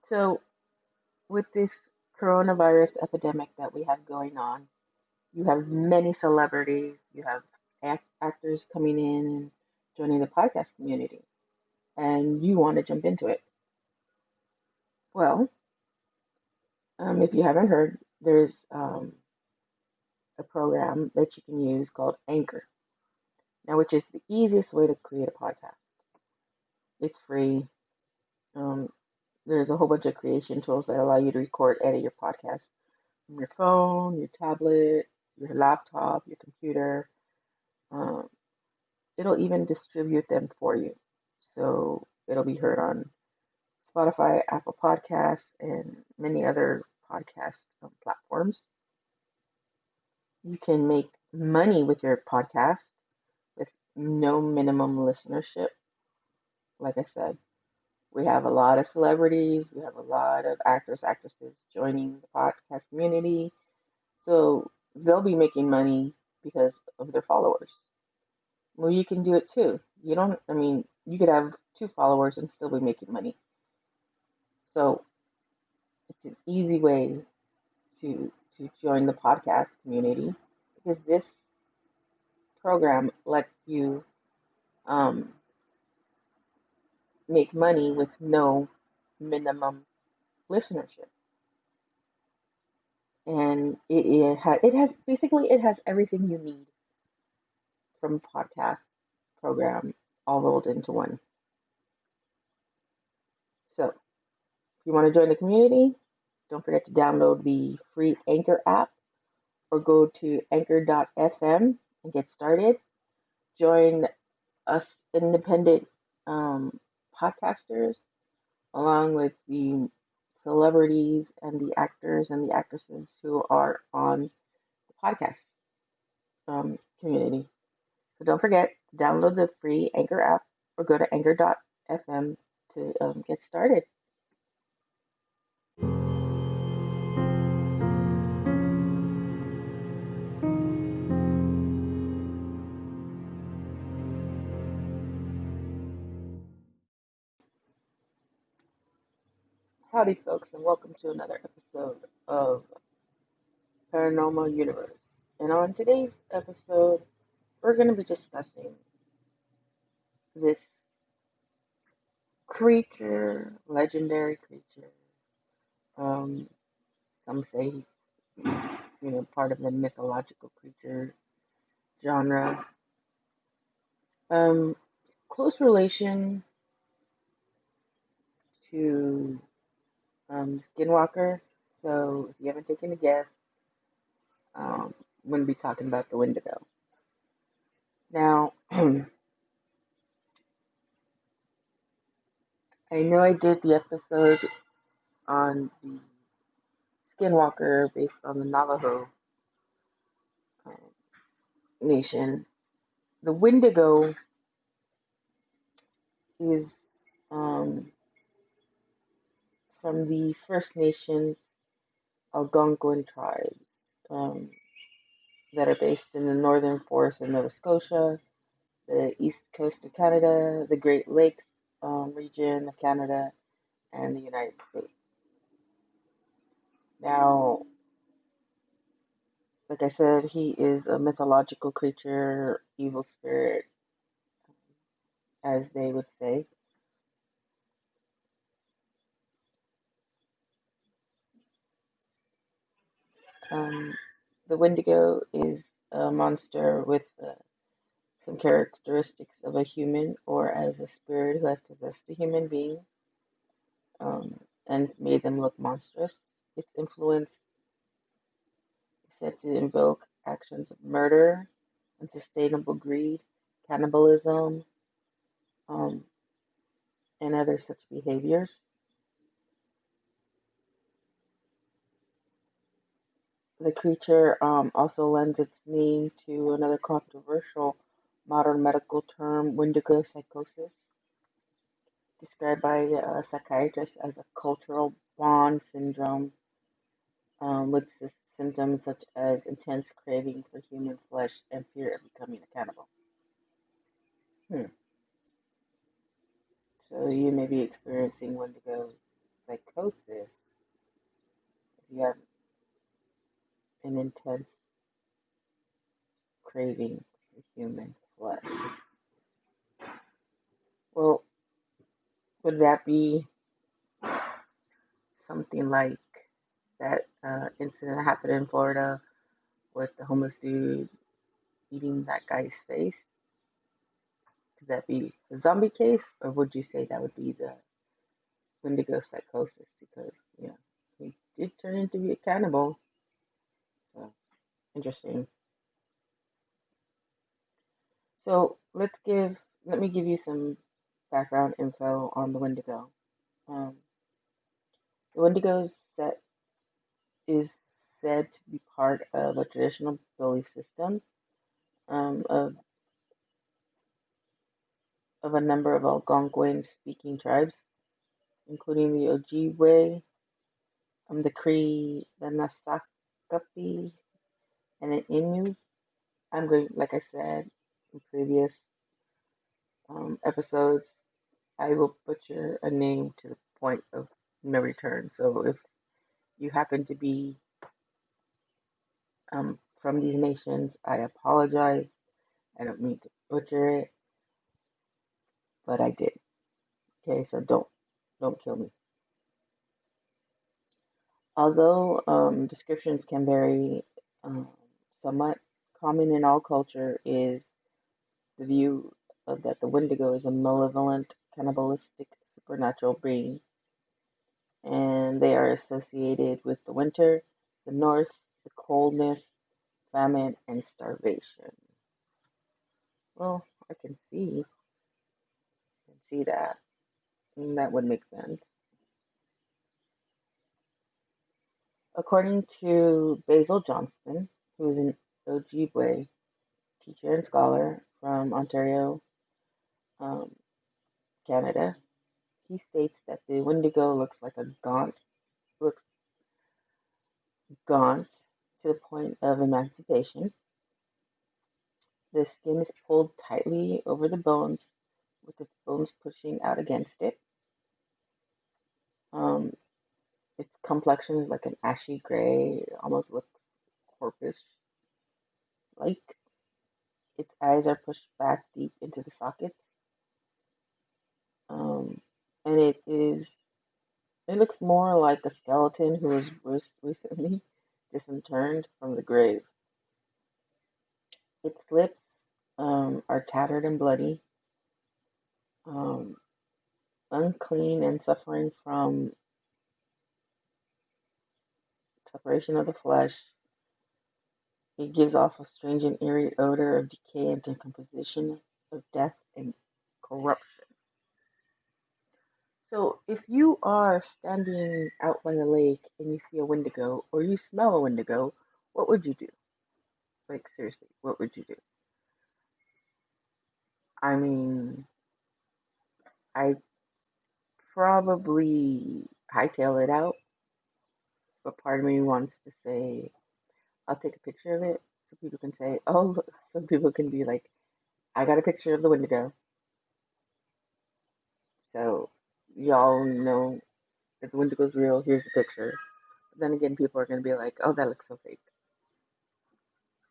So, with this coronavirus epidemic that we have going on, you have many celebrities, you have actors coming in and joining the podcast community, and you want to jump into it. Well, if you haven't heard, there's a program that you can use called Anchor, now, which is the easiest way to create a podcast. It's free. Um, there's a whole bunch of creation tools that allow you to record, edit your podcast from your phone, your tablet, your laptop, your computer. Um, it'll even distribute them for you. So it'll be heard on Spotify, Apple Podcasts, and many other podcast platforms. You can make money with your podcast with no minimum listenership. Like I said, we have a lot of celebrities, we have a lot of actors, actresses joining the podcast community. So they'll be making money because of their followers. Well, you can do it too. You could have 2 followers and still be making money. So it's an easy way to join the podcast community because this program lets you um, make money with no minimum listenership. And it has everything you need from a podcast program all rolled into one. So if you want to join the community, don't forget to download the free Anchor app or go to anchor.fm and get started. Join us independent um, podcasters along with the celebrities and the actors and the actresses who are on the podcast community. So don't forget to download the free Anchor app or go to anchor.fm to get started. Howdy, folks, and welcome to another episode of Paranormal Universe. And on today's episode, we're going to be discussing this creature, legendary creature. Um, some say he's, part of the mythological creature genre. Um, Close relation to Skinwalker. So if you haven't taken a guess, I'm going to be talking about the Wendigo. Now, I know I did the episode on the Skinwalker based on the Navajo um, nation. The Wendigo is um, from the First Nations Algonquin tribes um, that are based in the northern forests of Nova Scotia, the east coast of Canada, the Great Lakes region of Canada, and the United States. Now, like I said, he is a mythological creature, evil spirit, as they would say. Um, the Wendigo is a monster with some characteristics of a human or as a spirit who has possessed a human being and made them look monstrous. Its influence is said to invoke actions of murder, unsustainable greed, cannibalism, um, and other such behaviors. The creature also lends its name to another controversial modern medical term, Wendigo psychosis, described by psychiatrists as a cultural bond syndrome with symptoms such as intense craving for human flesh and fear of becoming a cannibal. Hmm. So you may be experiencing Wendigo psychosis, if you have an intense craving for human flesh. Well, would that be something like that incident that happened in Florida with the homeless dude eating that guy's face? Could that be a zombie case, or would you say that would be the Wendigo psychosis? Because, he did turn into be a cannibal. So, interesting. So, let me give you some background info on the Wendigo. Um, the Wendigo is said to be part of a traditional belief system um, of, of a number of Algonquin speaking tribes, including the Ojibwe, the Cree, the Nasakapi, and the Innu. I'm going, like I said in previous episodes, I will butcher a name to the point of no return. So if you happen to be from these nations, I apologize. I don't mean to butcher it, but I did. Okay, so don't kill me. Although descriptions can vary, um, somewhat common in all culture is the view of that the Wendigo is a malevolent, cannibalistic, supernatural being, and they are associated with the winter, the north, the coldness, famine, and starvation. Well, I can see that. And that would make sense. According to Basil Johnston, who is an Ojibwe teacher and scholar from Ontario, um, Canada, he states that the Wendigo looks gaunt to the point of emancipation. The skin is pulled tightly over the bones, with the bones pushing out against it. Um, its complexion is like an ashy gray, almost looks corpus-like. Its eyes are pushed back deep into the sockets, um, and it looks more like a skeleton who was recently disinterred from the grave. Its lips are tattered and bloody, um, unclean and suffering from separation of the flesh. It gives off a strange and eerie odor of decay and decomposition, of death and corruption. So, if you are standing out by the lake and you see a Wendigo or you smell a Wendigo, what would you do? Like, seriously, what would you do? I mean, I probably hightail it out, but part of me wants to say, I'll take a picture of it so people can say, oh, look, some people can be like, I got a picture of the Wendigo. So, y'all know if the Wendigo's real, here's the picture. But then again, people are going to be like, oh, that looks so fake.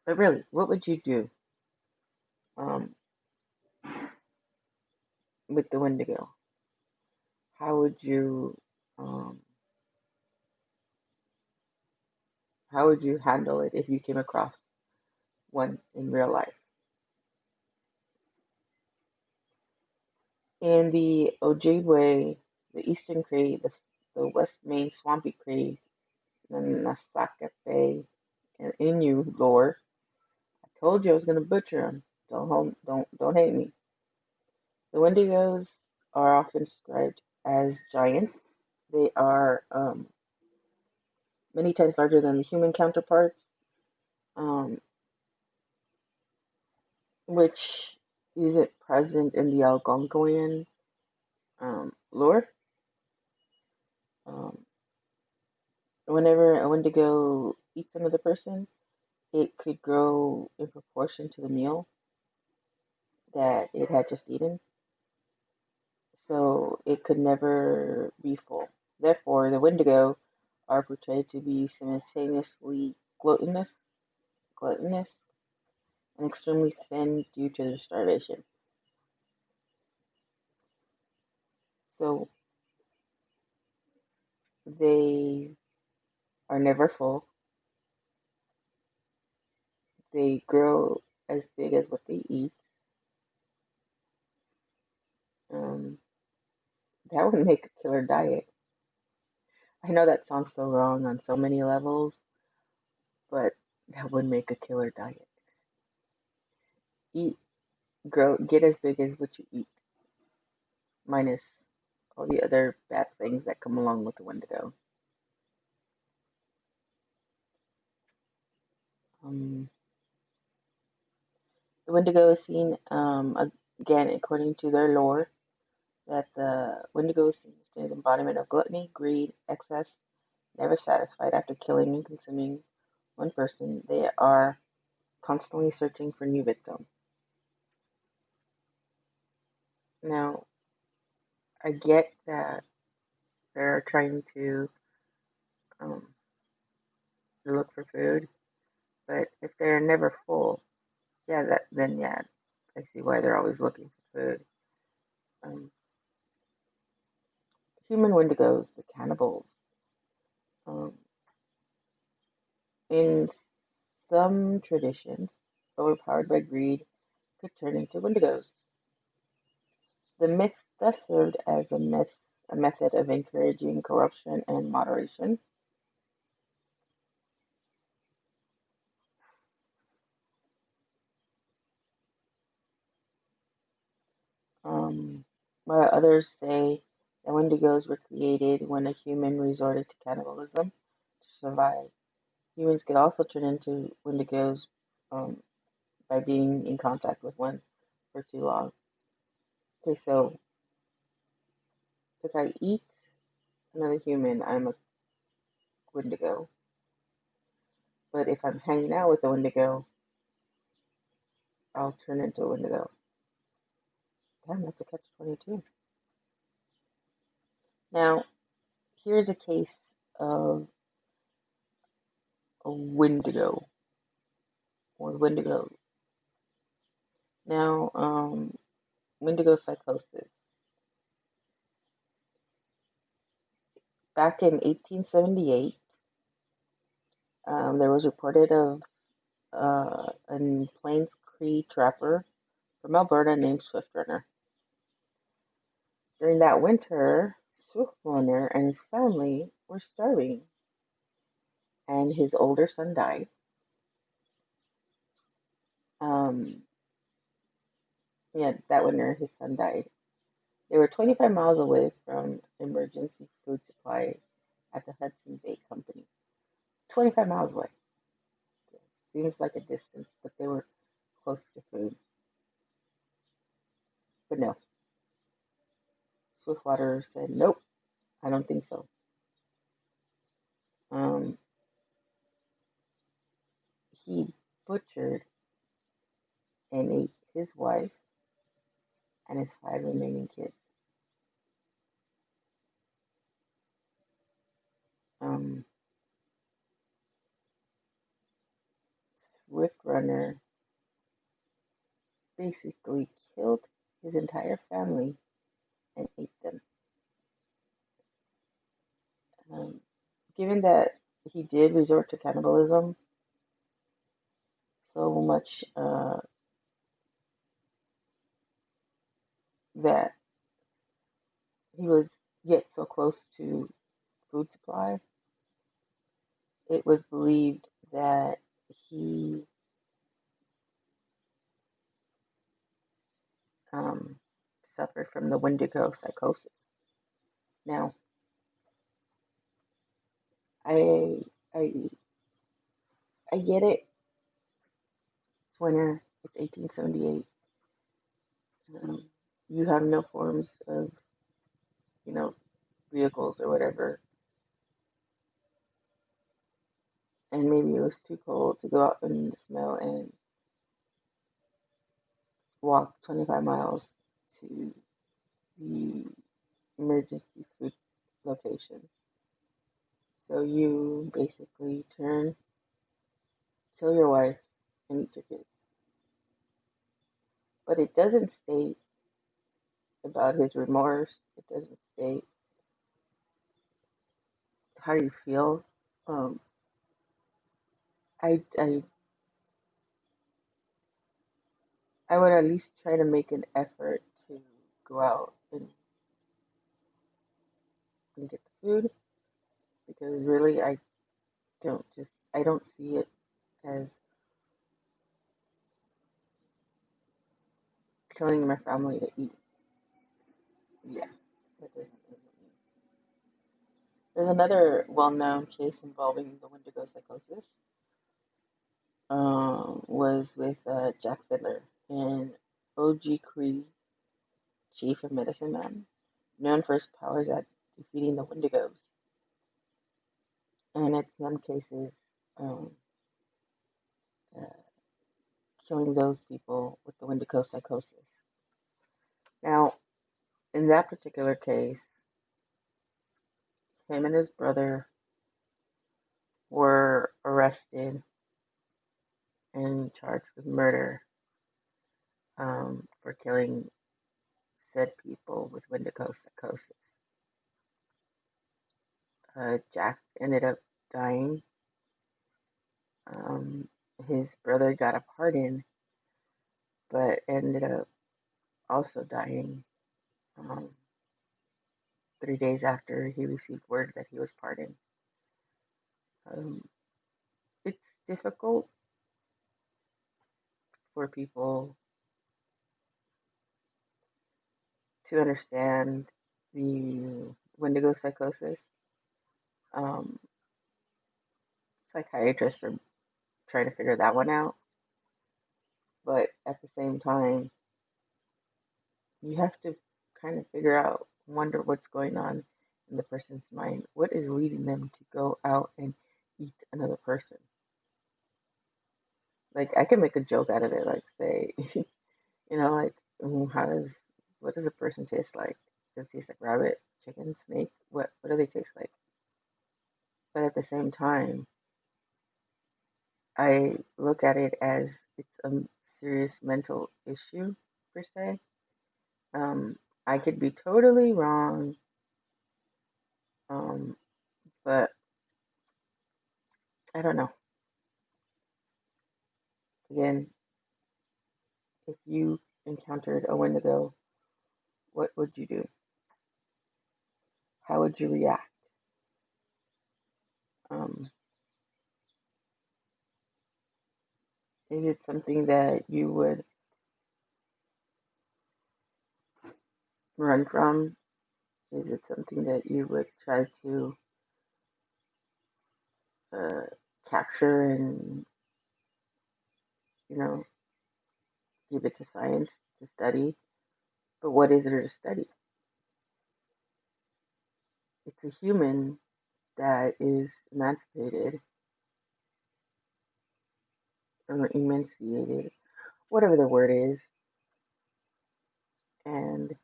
But really, what would you do um, with the Wendigo? How would you um, how would you handle it if you came across one in real life? In the Ojibwe, the Eastern Cree, the West Main Swampy Cree, the Nasakape, and Innu lore, I told you I was going to butcher them. Don't hate me. The Wendigos are often described as giants. They are many times larger than the human counterparts, um, which isn't present in the Algonquian lore. Um, Whenever a Wendigo eats another person, it could grow in proportion to the meal that it had just eaten, so it could never be full. Therefore, the Wendigo are portrayed to be simultaneously gluttonous, and extremely thin due to their starvation. So they are never full. They grow as big as what they eat. Um, that would make a killer diet. I know that sounds so wrong on so many levels, but that would make a killer diet. Eat, grow, get as big as what you eat, minus all the other bad things that come along with the Wendigo. Um, the Wendigo is seen, again, according to their lore, that the Wendigo is seen as the embodiment of gluttony, greed, excess, never satisfied after killing and consuming one person. They are constantly searching for new victims. Now, I get that they're trying to um, look for food, but if they're never full, yeah, I see why they're always looking for food. Um, Human Wendigos, the cannibals, um, in some traditions, overpowered by greed, could turn into Wendigos. The myth thus served as a method of encouraging corruption and moderation. Um, while others say that Wendigos were created when a human resorted to cannibalism to survive. Humans could also turn into Wendigos um, by being in contact with one for too long. Okay, so if I eat another human, I'm a Wendigo. But if I'm hanging out with a Wendigo, I'll turn into a Wendigo. Damn, that's a catch 22. Now, here's a case of a Wendigo or Wendigo. Now, Wendigo psychosis. Back in 1878, there was reported of a Plains Cree trapper from Alberta named Swiftrunner. During that winter, Swiftrunner and his family were starving, and his older son died. Um, yeah, that winter his son died. They were 25 miles away from emergency food supply at the Hudson Bay Company. 25 miles away. Seems like a distance, but they were close to food. But no, Swiftwater said, nope, I don't think so. Um, he butchered and ate his wife and his five remaining kids. Um, Swift Runner basically killed his entire family and ate them. Um, Given that he did resort to cannibalism so much that he was yet so close to food supply, it was believed that he um, suffered from the Wendigo psychosis. Now, I I I get it. It's winter. It's 1878. Um, you have no forms of, you know, vehicles or whatever, and maybe it was too cold to go out in the snow and walk 25 miles to the emergency food location. So you basically kill your wife, and eat your kids. But it doesn't state about his remorse. It doesn't state how you feel. Um, I, I, I would at least try to make an effort to go out and get the food, because really I don't see it as killing my family to eat. Yeah, that doesn't really mean. There's another well-known case involving the Wendigo psychosis. Was with Jack Fiddler, an OG Cree chief of medicine man, known for his powers at defeating the Wendigos, and in some cases, um, uh, killing those people with the Wendigo psychosis. Now, in that particular case, him and his brother were arrested and charged with murder, for killing said people with Wendigo psychosis. Jack ended up dying. Um, his brother got a pardon, but ended up also dying, um, 3 days after he received word that he was pardoned. Um, it's difficult for people to understand the Wendigo psychosis. Um, Psychiatrists are trying to figure that one out, but at the same time, you have to kind of figure out, wonder what's going on in the person's mind. What is leading them to go out and eat another person? Like, I can make a joke out of it, like, say, like, what does a person taste like? Does it taste like rabbit, chicken, snake? What do they taste like? But at the same time, I look at it as it's a serious mental issue, per se. Um, I could be totally wrong, um, but I don't know. Again, if you encountered a Wendigo, what would you do? How would you react? Um, is it something that you would run from? Is it something that you would try to uh, capture and, you know, give it to science to study? But what is there to study? It's a human that is emancipated or emanciated, whatever the word is, and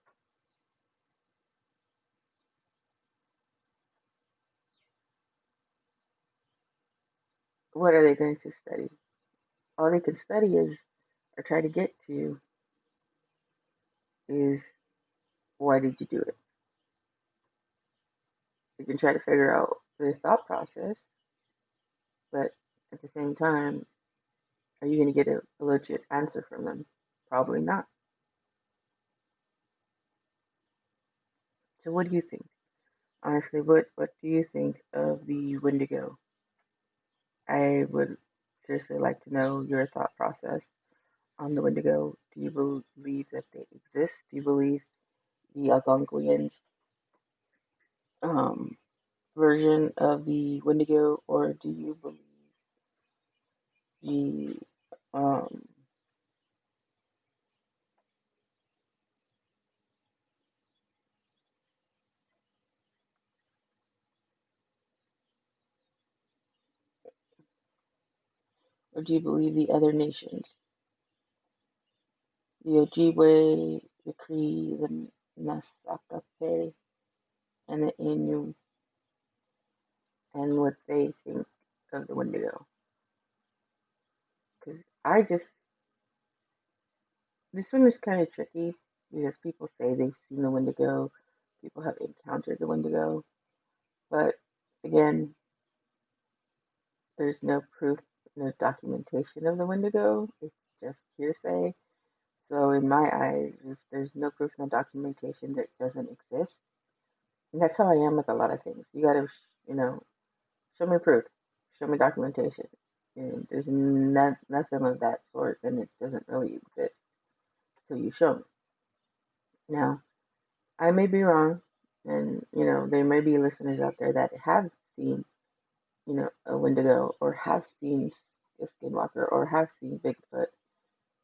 what are they going to study? All they can study is, or try to get to, is, why did you do it? You can try to figure out their thought process, but at the same time, are you going to get a legit answer from them? Probably not. So what do you think? Honestly, what do you think of the Wendigo? I would seriously like to know your thought process on the Wendigo. Do you believe that they exist? Do you believe the Algonquians, um, version of the Wendigo, or do you believe the, um, or do you believe the other nations, the Ojibwe, the Cree, the Nasakape, and the Innu? I just, this one is kind of tricky because people say they've seen the Wendigo, people have encountered the Wendigo, but again, there's no proof, no documentation of the Wendigo. It's just hearsay. So in my eyes, if there's no proof, no documentation, that doesn't exist. And that's how I am with a lot of things. You gotta, show me proof, show me documentation. And there's nothing of that sort, then it doesn't really exist. So you show me. Now, I may be wrong, and there may be listeners out there that have seen, a Wendigo, or have seen a skinwalker, or have seen Bigfoot.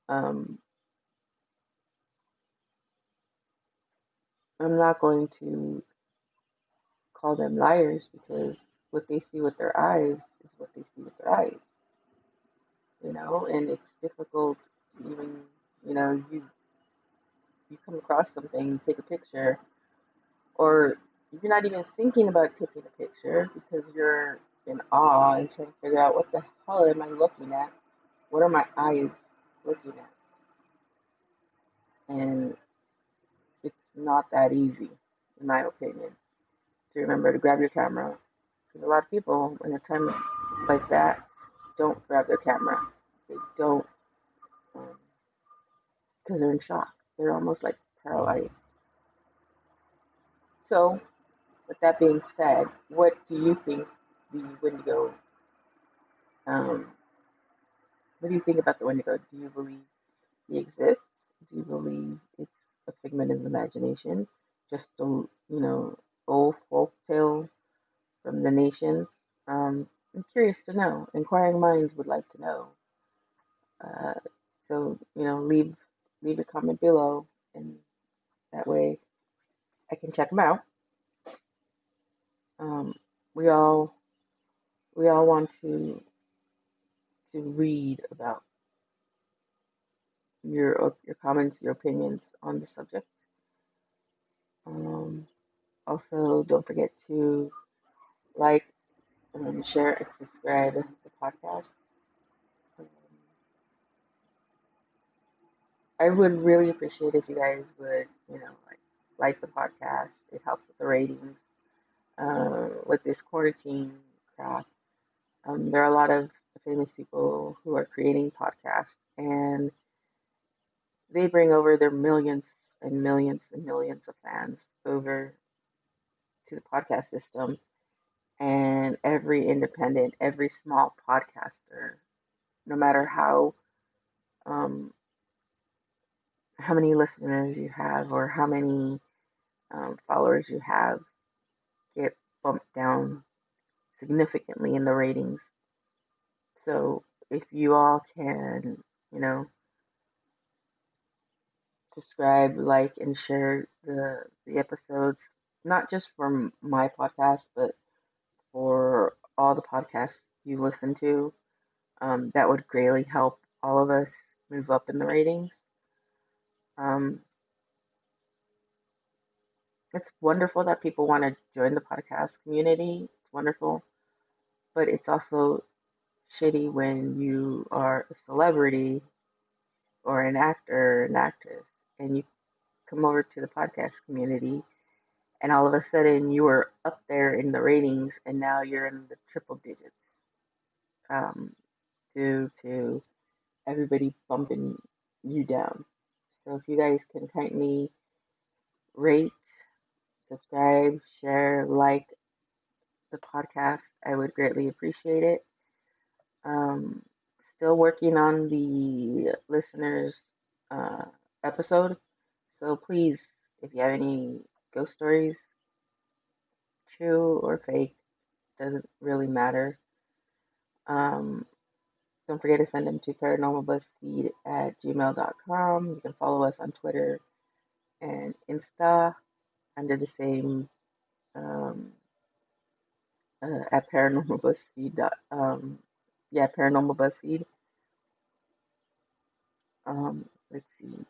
Um, I'm not going to call them liars because what they see with their eyes is what they see with their eyes, and it's difficult to even, you come across something, take a picture, or you're not even thinking about taking a picture because you're in awe and trying to figure out what the hell am I looking at? What are my eyes looking at? And it's not that easy, in my opinion, to remember to grab your camera. Because a lot of people, in a time like that, don't grab their camera. They don't, because they're in shock. They're almost like paralyzed. So, with that being said, what do you think the Wendigo? Um, what do you think about the Wendigo? Do you believe he exists? Do you believe it's a figment of imagination? Just a old folk tale from the nations? I'm curious to know. Inquiring minds would like to know. Uh, so leave a comment below, and that way I can check them out. Um, we all want to read about your comments, your opinions on the subject. Um, Also, don't forget to like and share and subscribe to the podcast. Um, I would really appreciate if you guys would, like the podcast. It helps with the ratings. With this quarantine crap, there are a lot of famous people who are creating podcasts, and they bring over their millions and millions and millions of fans over to the podcast system. And every independent, every small podcaster, no matter um, how many listeners you have or how many followers you have, get bumped down significantly in the ratings. So if you all can, you know, subscribe, like, and share the episodes, not just for my podcast, but for all the podcasts you listen to, that would greatly help all of us move up in the ratings. Um, it's wonderful that people want to join the podcast community. It's wonderful, but it's also shitty when you are a celebrity or an actor or an actress and you come over to the podcast community and all of a sudden you were up there in the ratings and now you're in the triple digits, um, due to everybody bumping you down. So if you guys can kindly rate, subscribe, share, like the podcast, I would greatly appreciate it. Um, Still working on the listeners uh, episode. So please, if you have any ghost stories, true or fake, doesn't really matter. Um, don't forget to send them to paranormalbuzzfeed@gmail.com. You can follow us on Twitter and Insta under the same, um, at paranormalbuzzfeed. Yeah, paranormalbuzzfeed. Let's see.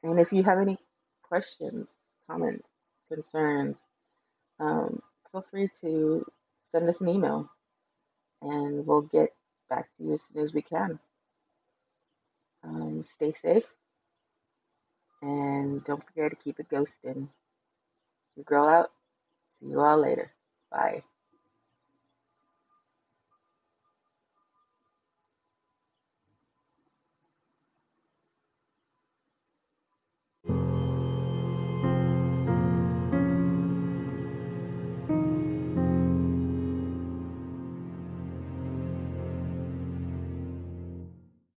And if you have any questions, comments, concerns, feel free to send us an email and we'll get back to you as soon as we can. Stay safe and don't forget to keep it ghosting. Your girl out. See you all later. Bye.